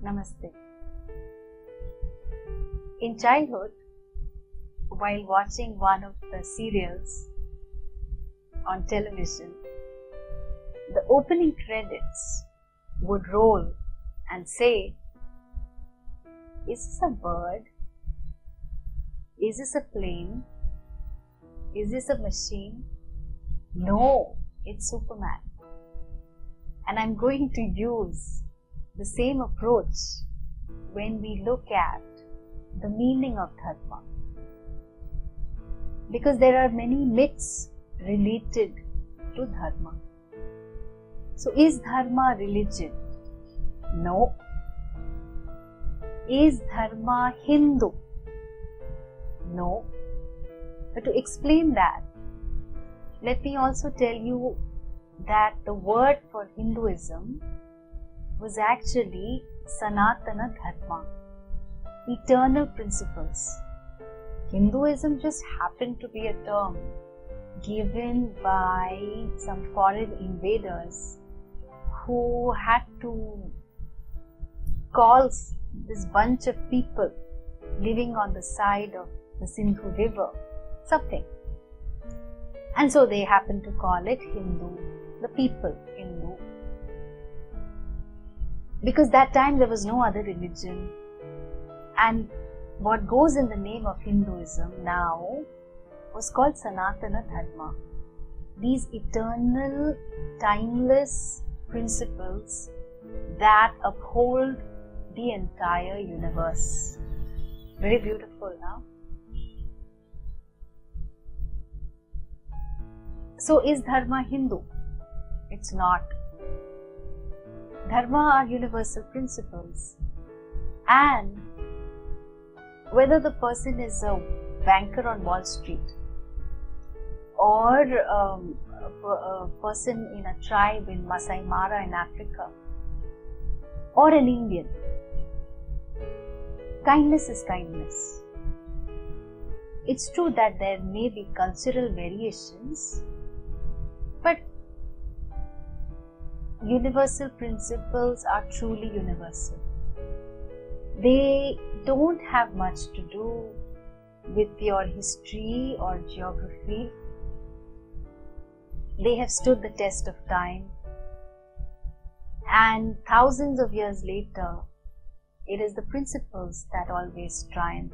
Namaste. In childhood, while watching one of the serials on television, the opening credits would roll and say, "Is this a bird? Is this a plane? Is this a machine? No, it's Superman." And I'm going to use the same approach when we look at the meaning of Dharma. Because there are many myths related to Dharma. So is Dharma religion? No. Is Dharma Hindu? No. But to explain that, let me also tell you that the word for Hinduism was actually Sanatana Dharma, eternal principles. Hinduism just happened to be a term given by some foreign invaders who had to call this bunch of people living on the side of the Sindhu River something. And so they happened to call it Hindu, the people, Hindu. Because that time there was no other religion. And what goes in the name of Hinduism now was called Sanatana Dharma. These eternal, timeless principles that uphold the entire universe. Very beautiful now. So is Dharma Hindu? It's not. Dharma are universal principles. And whether the person is a banker on Wall Street or a person in a tribe in Masai Mara in Africa or an Indian, kindness is kindness. It's true that there may be cultural variations, but universal principles are truly universal. They don't have much to do with your history or geography. They have stood the test of time, and thousands of years later, it is the principles that always triumph.